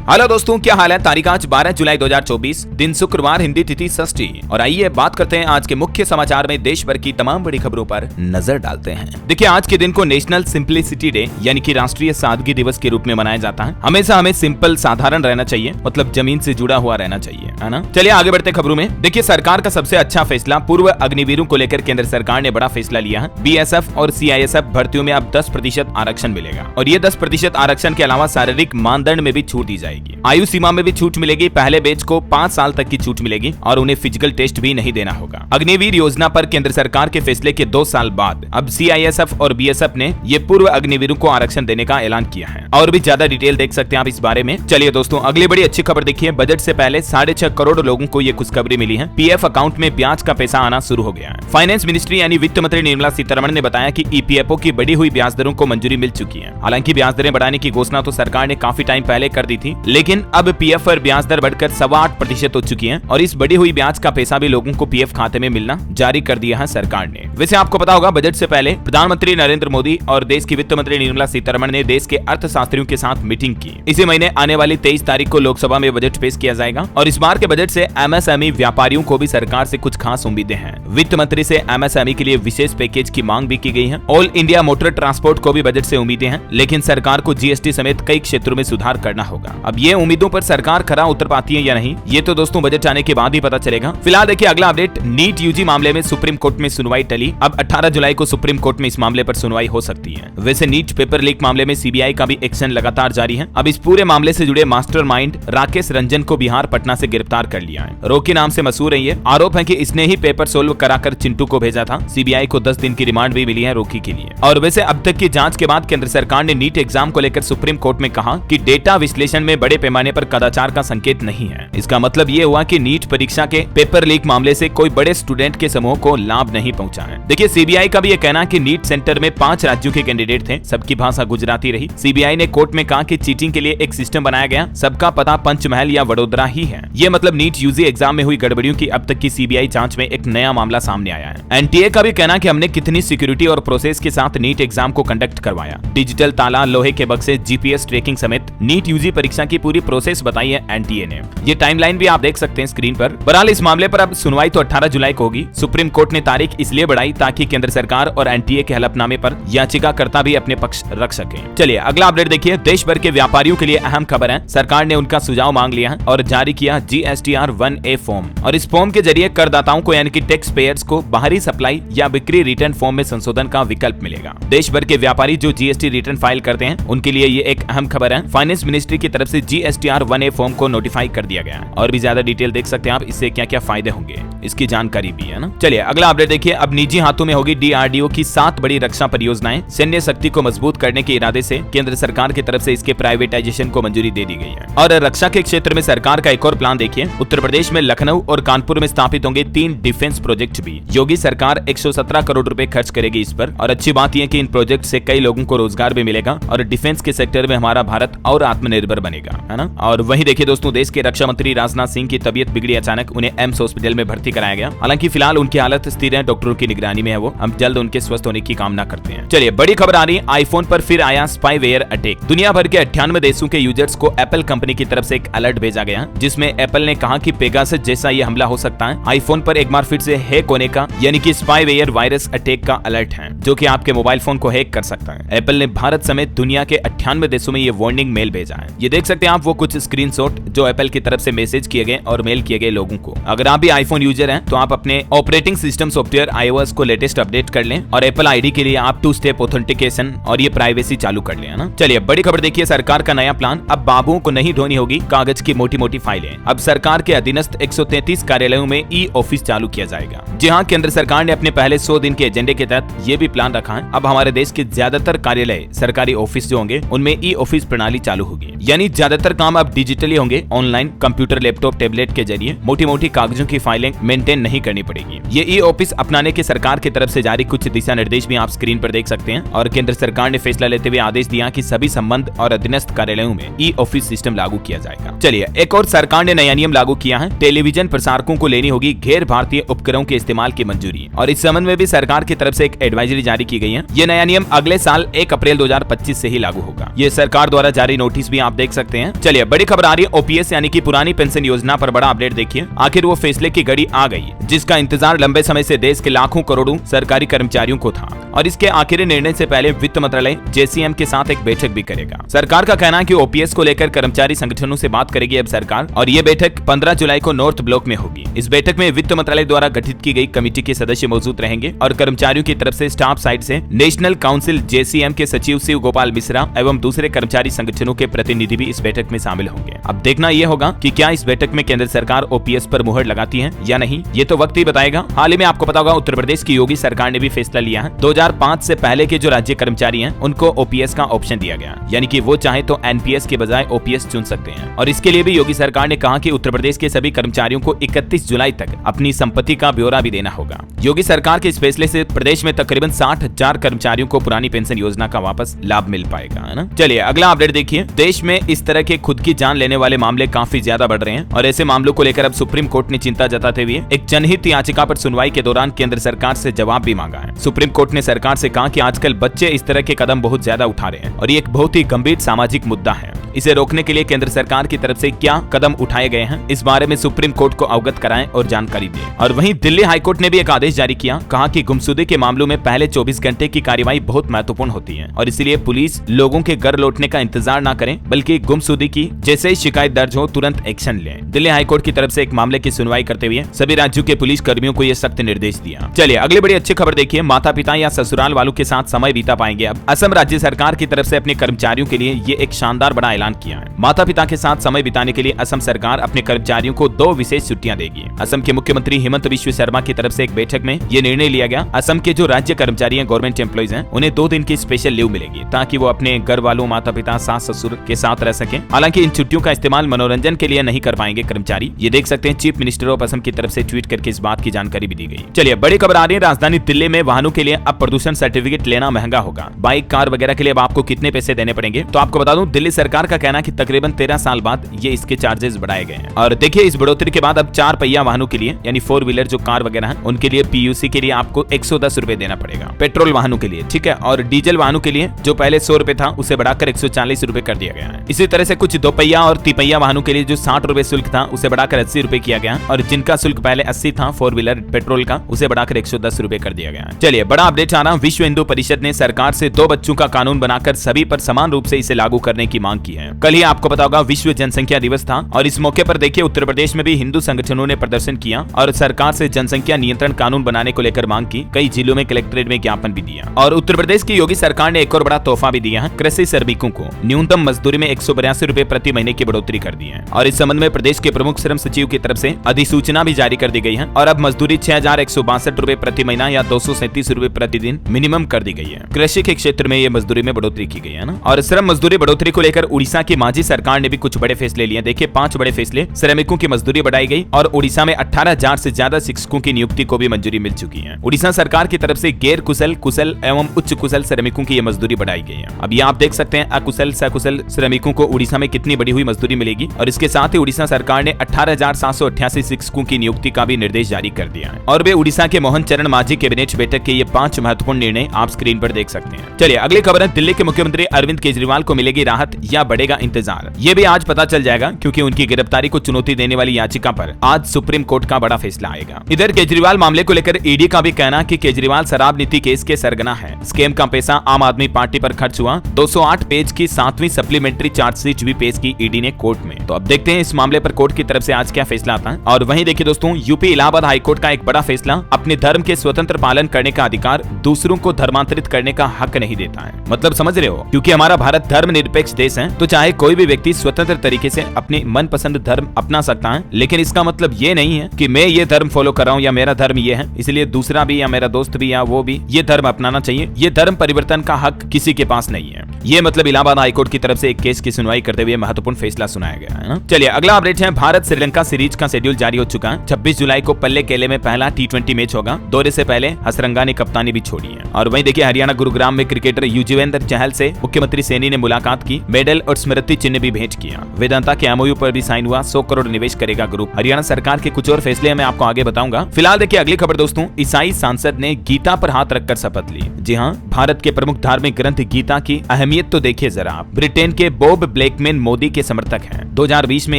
Hello दोस्तों, क्या हाल है। तारीख आज 12 जुलाई 2024, दिन शुक्रवार, हिंदी तिथि षष्ठी। और आइए बात करते हैं आज के मुख्य समाचार में देश भर की तमाम बड़ी खबरों पर नजर डालते हैं। देखिए, आज के दिन को नेशनल सिंपलिसिटी डे यानी कि राष्ट्रीय सादगी दिवस के रूप में मनाया जाता है। हमेशा हमें सिंपल, साधारण रहना चाहिए, मतलब जमीन से जुड़ा हुआ रहना चाहिए, है ना। चलिए आगे बढ़ते खबरों में। देखिए, सरकार का सबसे अच्छा फैसला, पूर्व अग्निवीरों को लेकर केंद्र सरकार ने बड़ा फैसला लिया है। बीएसएफ और सीआईएसएफ भर्तियों में अब 10% आरक्षण मिलेगा और ये 10% आरक्षण के अलावा शारीरिक मानदंड में भी छूट दी जाएगी। आयु सीमा में भी छूट मिलेगी। पहले बैच को 5 साल तक की छूट मिलेगी और उन्हें फिजिकल टेस्ट भी नहीं देना होगा। अग्निवीर योजना पर केंद्र सरकार के फैसले के 2 साल बाद अब सीआईएसएफ और बीएसएफ ने ये पूर्व अग्निवीरों को आरक्षण देने का ऐलान किया है। और भी ज्यादा डिटेल देख सकते हैं आप इस बारे में। चलिए दोस्तों, अगली बड़ी अच्छी खबर देखिए। बजट से पहले 6.5 करोड़ लोगों को ये खुशखबरी मिली है। पीएफ अकाउंट में ब्याज का पैसा आना शुरू हो गया है। फाइनेंस मिनिस्ट्री यानी वित्त मंत्री निर्मला सीतारमण ने बताया कि ईपीएफओ की बढ़ी हुई ब्याज दरों को मंजूरी मिल चुकी है। हालांकि ब्याज दरें बढ़ाने की घोषणा तो सरकार ने काफी टाइम पहले कर दी थी, लेकिन अब पीएफ पर ब्याज दर बढ़कर 8.25% हो चुकी है और इस बढ़ी हुई ब्याज का पैसा भी लोगों को पीएफ खाते में मिलना जारी कर दिया है सरकार ने। वैसे आपको पता होगा, बजट से पहले प्रधानमंत्री नरेंद्र मोदी और देश की वित्त मंत्री निर्मला सीतारमण ने देश के अर्थशास्त्रियों के साथ मीटिंग की। इसी महीने आने वाली 23 तारीख को लोकसभा में बजट पेश किया जाएगा और इस बार के बजट से एमएसएमई व्यापारियों को भी सरकार से कुछ खास उम्मीदें हैं। वित्त मंत्री से एमएसएमई के लिए विशेष पैकेज की मांग भी की गई है। ऑल इंडिया मोटर ट्रांसपोर्ट को भी बजट से उम्मीदें हैं, लेकिन सरकार को जीएसटी समेत कई क्षेत्रों में सुधार करना होगा। अब ये उम्मीदों पर सरकार खरा उतर पाती है या नहीं, ये तो दोस्तों बजट आने के बाद ही पता चलेगा। फिलहाल देखिए अगला अपडेट। नीट यूजी मामले में सुप्रीम कोर्ट में सुनवाई टली। अब 18 जुलाई को सुप्रीम कोर्ट में इस मामले पर सुनवाई हो सकती है। वैसे नीट पेपर लीक मामले में सीबीआई का भी एक्शन लगातार जारी है। अब इस पूरे मामले से जुड़े मास्टरमाइंड राकेश रंजन को बिहार पटना से गिरफ्तार कर लिया है। रॉकी नाम से मशहूर है ये। आरोप है कि इसने ही पेपर सोल्व कराकर चिंटू को भेजा था। सीबीआई को 10 दिन की रिमांड भी मिली है रॉकी के लिए। और वैसे अब तक की जांच के बाद केंद्र सरकार ने नीट एग्जाम को लेकर सुप्रीम कोर्ट में कहा कि डेटा विश्लेषण में बड़े पैमाने पर कदाचार का संकेत नहीं है। इसका मतलब ये हुआ कि नीट परीक्षा के पेपर लीक मामले से कोई बड़े स्टूडेंट के समूह को लाभ नहीं पहुंचा है। देखिए, सीबीआई का भी ये कहना कि नीट सेंटर में 5 राज्यों के कैंडिडेट थे, सबकी भाषा गुजराती रही। सीबीआई ने कोर्ट में कहा कि चीटिंग के लिए एक सिस्टम बनाया गया, सबका पता पंचमहल या वडोदरा ही है। ये मतलब नीट यूजी एग्जाम में हुई गड़बड़ियों की अब तक की सीबीआई जांच में एक नया मामला सामने आया है। एनटीए का भी कहना कि हमने कितनी सिक्योरिटी और प्रोसेस के साथ नीट एग्जाम को कंडक्ट करवाया। डिजिटल ताला, लोहे के बक्से, जीपीएस ट्रैकिंग समेत नीट यूजी परीक्षा की पूरी प्रोसेस बताई है एनटीए ने। ये टाइमलाइन भी आप देख सकते हैं स्क्रीन पर। बहरहाल इस मामले पर अब सुनवाई तो 18 जुलाई को होगी। सुप्रीम कोर्ट ने तारीख इसलिए बढ़ाई ताकि केंद्र सरकार और एनटीए के हलफनामे पर याचिकाकर्ता भी अपने पक्ष रख सके। चलिए अगला अपडेट देखिए। देश भर के व्यापारियों के लिए अहम खबर है। सरकार ने उनका सुझाव मांग लिया है और जारी किया जीएसटीआर 1A फॉर्म। और इस फॉर्म के जरिए करदाताओं को यानी कि टैक्स पेयर्स को बाहरी सप्लाई या बिक्री रिटर्न फॉर्म में संशोधन का विकल्प मिलेगा। देश भर के व्यापारी जो जीएसटी रिटर्न फाइल करते हैं उनके लिए ये एक अहम खबर है। फाइनेंस मिनिस्ट्री की तरफ से जीएसटीआर 1A फॉर्म को नोटिफाई कर दिया गया है। और भी ज्यादा डिटेल देख सकते हैं आप, इससे क्या क्या फायदे होंगे इसकी जानकारी भी है ना। चलिए अगला अपडेट देखिए। अब निजी हाथों में होगी डीआरडीओ की 7 बड़ी रक्षा परियोजनाएं। सैन्य शक्ति को मजबूत करने के इरादे से केंद्र सरकार की तरफ से इसके प्राइवेटाइजेशन को मंजूरी दे दी गई है। और रक्षा के क्षेत्र में सरकार का एक और प्लान देखिए। उत्तर प्रदेश में लखनऊ और कानपुर में स्थापित होंगे 3 डिफेंस प्रोजेक्ट भी। योगी सरकार 117 करोड़ रुपए खर्च करेगी इस पर। और अच्छी बात यह कि इन प्रोजेक्ट से कई लोगों को रोजगार भी मिलेगा और डिफेंस के सेक्टर में हमारा भारत और आत्मनिर्भर बनेगा, है ना। और वहीं देखिए दोस्तों, देश के रक्षा मंत्री राजनाथ सिंह की तबीयत बिगड़ी अचानक, उन्हें एम्स हॉस्पिटल में भर्ती कराया गया। हालांकि फिलहाल उनकी हालत स्थिर है, डॉक्टरों की निगरानी में है वो। हम जल्द उनके स्वस्थ होने की कामना करते हैं। चलिए बड़ी खबर आ रही है। आईफोन पर फिर आया स्पाईवेयर अटैक। दुनिया भर के 98 देशों के यूजर्स को एप्पल कंपनी की तरफ से एक अलर्ट भेजा गया, जिसमें एप्पल ने कहा कि पेगासस जैसा ये हमला हो सकता है। आईफोन पर एक बार फिर से हैक होने का यानी कि स्पाईवेयर वायरस अटैक का अलर्ट है, जो कि आपके मोबाइल फोन को हैक कर सकता है। एप्पल ने भारत समेत दुनिया के 98 देशों में ये वार्निंग मेल भेजा है। ये देख सकते हैं आप वो कुछ स्क्रीनशॉट जो एप्पल की तरफ से मैसेज किए गए और मेल किए गए लोगों को। अगर आप भी आईफोन यूजर हैं तो आप अपने ऑपरेटिंग सिस्टम सॉफ्टवेयर iOS को लेटेस्ट अपडेट कर लें और एप्पल आईडी के लिए आप 2 स्टेप ऑथेंटिकेशन और ये प्राइवेसी चालू कर लें, है ना। चलिए बड़ी खबर देखिए। सरकार का नया प्लान। अब बाबुओं को नहीं ढोनी होगी कागज की मोटी मोटी फाइलें। अब सरकार के अधीनस्थ 133 कार्यालयों में ई ऑफिस चालू किया जाएगा। जी हाँ, केंद्र सरकार ने अपने पहले 100 दिन के एजेंडे के तहत ये भी प्लान रखा है। अब हमारे देश के ज्यादातर कार्यालय, सरकारी ऑफिस जो होंगे उनमें ई ऑफिस प्रणाली चालू होगी। यानी ज्यादातर काम अब डिजिटली होंगे। ऑनलाइन, कंप्यूटर, लैपटॉप, टैबलेट के जरिए मोटी मोटी कागजों की फाइलें मेंटेन नहीं करनी पड़ेगी। ये ई ऑफिस अपनाने के सरकार की तरफ से जारी कुछ दिशा निर्देश भी आप स्क्रीन पर देख सकते हैं। और केंद्र सरकार ने फैसला लेते हुए आदेश दिया कि सभी संबंध और अधीनस्थ कार्यालयों में ई ऑफिस सिस्टम लागू किया जाएगा। चलिए एक और सरकार ने नया नियम लागू किया है। टेलीविजन प्रसारकों को लेनी होगी गैर भारतीय उपकरणों के इस्तेमाल की मंजूरी। और इस संबंध में भी सरकार की तरफ से एक एडवाइजरी जारी की गई है। ये नया नियम अगले साल 1 अप्रैल 2025 से ही लागू होगा। ये सरकार द्वारा जारी नोटिस भी आप देख सकते हैं। सकते हैं। चलिए बड़ी खबर आ रही है ओपीएस यानी कि पुरानी पेंशन योजना पर बड़ा अपडेट देखिए। आखिर वो फैसले की घड़ी आ गई जिसका इंतजार लंबे समय से देश के लाखों करोड़ों सरकारी कर्मचारियों को था और इसके आखिरी निर्णय से पहले वित्त मंत्रालय जेसीएम के साथ एक बैठक भी करेगा। सरकार का कहना है कि ओपीएस को लेकर कर्मचारी संगठनों से बात करेगी अब सरकार और ये बैठक 15 जुलाई को नॉर्थ ब्लॉक में होगी। इस बैठक में वित्त मंत्रालय द्वारा गठित की गई कमेटी के सदस्य मौजूद रहेंगे और कर्मचारियों की तरफ से स्टाफ साइड से नेशनल काउंसिल जेसीएम के सचिव शिव गोपाल मिश्रा एवं दूसरे कर्मचारी संगठनों के प्रतिनिधि भी इस बैठक में शामिल होंगे। अब देखना यह होगा कि क्या इस बैठक में केंद्र सरकार ओपीएस पर मुहर लगाती है या नहीं, ये तो वक्त ही बताएगा। हाल ही में आपको पता होगा उत्तर प्रदेश की योगी सरकार ने भी फैसला लिया है 2005 से पहले के जो राज्य कर्मचारी हैं उनको ओपीएस का ऑप्शन दिया गया, यानी कि वो चाहे तो एनपीएस के बजाय ओपीएस चुन सकते हैं। और इसके लिए भी योगी सरकार ने कहा कि उत्तर प्रदेश के सभी कर्मचारियों को 31 जुलाई तक अपनी संपत्ति का ब्यौरा भी देना होगा। योगी सरकार के इस फैसले से प्रदेश में तकरीबन 60,000 कर्मचारियों को पुरानी पेंशन योजना का वापस लाभ मिल पाएगा, है ना। चलिए अगला अपडेट देखिए। देश में इस तरह के खुद की जान लेने वाले मामले काफी ज्यादा बढ़ रहे हैं और ऐसे मामलों को लेकर अब सुप्रीम कोर्ट ने चिंता जताते हुए एक जनहित याचिका पर सुनवाई के दौरान केंद्र सरकार से जवाब भी मांगा है। सुप्रीम कोर्ट ने सरकार से कहा कि आजकल बच्चे इस तरह के कदम बहुत ज्यादा उठा रहे हैं और ये एक बहुत ही गंभीर सामाजिक मुद्दा है। इसे रोकने के लिए केंद्र सरकार की तरफ से क्या कदम उठाए गए हैं इस बारे में सुप्रीम कोर्ट को अवगत कराएं और जानकारी दें। और वहीं दिल्ली हाईकोर्ट ने भी एक आदेश जारी किया, कहा कि गुमशुदगी के मामलों में पहले 24 घंटे की कार्यवाही बहुत महत्वपूर्ण होती है और इसलिए पुलिस लोगों के घर लौटने का इंतजार न करें बल्कि गुमशुदगी की जैसे ही शिकायत दर्ज हो तुरंत एक्शन लें। दिल्ली हाईकोर्ट की तरफ से एक मामले की सुनवाई करते हुए सभी राज्यों के पुलिस कर्मियों को यह सख्त निर्देश दिया। चलिए अगली बड़ी अच्छी खबर देखिए। माता पिता या ससुराल वालों के साथ समय बीता पाएंगे अब। असम राज्य सरकार की तरफ से अपने कर्मचारियों के लिए ये एक शानदार बड़ा ऐलान किया है। माता पिता के साथ समय बिताने के लिए असम सरकार अपने कर्मचारियों को 2 विशेष छुट्टियां देगी। असम के मुख्यमंत्री हिमंत बिश्व शर्मा की तरफ से एक बैठक में ये निर्णय लिया गया। असम के जो राज्य कर्मचारी हैं, गवर्नमेंट एम्प्लॉइज हैं, उन्हें 2 दिन की स्पेशल लीव मिलेगी ताकि वो अपने घर वालों माता पिता सास ससुर के साथ रह सकें। हालांकि इन छुट्टियों का इस्तेमाल मनोरंजन के लिए नहीं कर पाएंगे कर्मचारी। ये देख सकते हैं चीफ मिनिस्टर ऑफ असम की तरफ से ट्वीट करके इस बात की जानकारी भी दी गई। चलिए बड़ी खबर आ रही है। राजधानी दिल्ली में वाहनों के लिए अब प्रदूषण सर्टिफिकेट लेना महंगा होगा। बाइक कार वगैरह के लिए अब आपको कितने पैसे देने पड़ेंगे, तो आपको बता दूं दिल्ली सरकार का कहना है कि तकरीबन 13 साल बाद ये इसके चार्जेस बढ़ाए गए हैं। और देखिए इस बढ़ोतरी के बाद अब 4 पहिया वाहनों के लिए यानी 4 व्हीलर जो कार वगैरह हैं उनके लिए पीयूसी के लिए आपको 110 रुपए देना पड़ेगा पेट्रोल वाहनों के लिए, ठीक है। और डीजल वाहनों के लिए जो पहले 100 रुपए था उसे बढ़ाकर 140 रुपए कर दिया गया है। इसी तरह से कुछ 2 पहिया और 3 पहिया वाहनों के लिए जो 60 रुपए शुल्क था उसे बढ़ाकर 80 रुपए किया गया और जिनका शुल्क पहले 80 था 4 व्हीलर पेट्रोल का उसे बढ़ाकर 110 रुपए कर दिया गया। चलिए बड़ा अपडेट आ रहा। विश्व हिंदू परिषद ने सरकार से 2 बच्चों का कानून बनाकर सभी पर समान रूप से इसे लागू करने की मांग की है। कल ही आपको पता होगा विश्व जनसंख्या दिवस था और इस मौके पर देखिए उत्तर प्रदेश में भी हिंदू संगठनों ने प्रदर्शन किया और सरकार से जनसंख्या नियंत्रण कानून बनाने को लेकर मांग की। कई जिलों में कलेक्ट्रेट में ज्ञापन भी दिया और उत्तर प्रदेश की योगी सरकार ने एक और बड़ा तोहफा भी दिया है। कृषि श्रमिकों को न्यूनतम मजदूरी में 182 रुपए प्रति महीने की बढ़ोतरी कर दी है और इस संबंध में प्रदेश के प्रमुख श्रम सचिव की तरफ से अधिसूचना भी जारी कर दी गई है और अब मजदूरी 6162 रुपए प्रति महीना या 237 रुपए प्रतिदिन मिनिमम कर दी गई है। कृषि के क्षेत्र में ये मजदूरी में बढ़ोतरी की गई है ना। और श्रम मजदूरी बढ़ोतरी को लेकर उड़ीसा की मांझी सरकार ने भी कुछ बड़े फैसले लिए। देखिए 5 बड़े फैसले। श्रमिकों की मजदूरी बढ़ाई गई और उड़ीसा में 18,000 से ज्यादा शिक्षकों की नियुक्ति को भी मंजूरी मिल चुकी है। उड़ीसा सरकार की तरफ से गैर कुशल, कुशल एवं उच्च कुशल श्रमिकों की ये मजदूरी बढ़ाई गई है। अब ये आप देख सकते हैं अकुशल सकुशल श्रमिकों को उड़ीसा में कितनी बढ़ी हुई मजदूरी मिलेगी और इसके साथ ही उड़ीसा सरकार ने 18,788 शिक्षकों की नियुक्ति का भी निर्देश जारी कर दिया है। और वे उड़ीसा के मोहन चरण मांझी कैबिनेट बैठक के ये 5 महत्वपूर्ण निर्णय आप स्क्रीन पर देख सकते हैं। चलिए अगली खबर है। दिल्ली के मुख्यमंत्री अरविंद केजरीवाल को मिलेगी राहत या बढ़ेगा इंतजार, ये भी आज पता चल जाएगा क्योंकि उनकी गिरफ्तारी को चुनौती देने वाली याचिका पर आज सुप्रीम कोर्ट का बड़ा फैसला आएगा। इधर केजरीवाल मामले को लेकर ईडी का भी कहना कि केजरीवाल शराब नीति केस के सरगना है। स्कैम का पैसा आम आदमी पार्टी पर खर्च हुआ। 208 पेज की 7वीं सप्लीमेंट्री चार्जशीट भी पेश की ईडी ने कोर्ट में। तो अब देखते हैं इस मामले पर कोर्ट की तरफ से आज क्या फैसला आता है। और वहीं देखिए दोस्तों यूपी इलाहाबाद हाईकोर्ट का एक बड़ा फैसला, अपने धर्म के स्वतंत्र पालन करने का अधिकार दूसरों को धर्मांतरित करने का हक नहीं देता है। मतलब समझ रहे हो, क्योंकि हमारा भारत धर्मनिरपेक्ष देश है तो चाहे कोई भी व्यक्ति स्वतंत्र तरीके से अपने मनपसंद धर्म अपना सकता है, लेकिन इसका मतलब ये नहीं है कि मैं ये धर्म फॉलो कर रहा हूँ या मेरा धर्म ये है इसलिए दूसरा भी या मेरा दोस्त भी या वो भी ये धर्म अपनाना चाहिए। ये धर्म परिवर्तन का हक किसी के पास नहीं है। ये मतलब इलाहाबाद हाईकोर्ट की तरफ से एक केस की सुनवाई करते हुए महत्वपूर्ण फैसला सुनाया गया है। चलिए अगला अपडेट है। भारत श्रीलंका सीरीज का शेड्यूल जारी हो चुका है। 26 जुलाई को पल्ले केले में पहला T20 मैच होगा। दौरे से पहले हसरंगा ने कप्तानी भी छोड़ी है। और वहीं देखिए हरियाणा गुरुग्राम में क्रिकेटर युजवेंद्र चहल से मुख्यमंत्री सैनी ने मुलाकात की, मेडल और स्मृति चिन्ह भी भेंट किया। वेदांता के एमओयू पर भी साइन हुआ। 100 करोड़ निवेश करेगा ग्रुप। हरियाणा सरकार के कुछ और फैसले मैं आपको आगे बताऊंगा। फिलहाल देखिए अगली खबर दोस्तों, ईसाई सांसद ने गीता पर हाथ रखकर शपथ ली। जी हाँ, भारत के प्रमुख धार्मिक ग्रंथ गीता की अहमियत तो देखिए जरा। ब्रिटेन के बॉब ब्लैकमैन मोदी के समर्थक हैं। 2020 में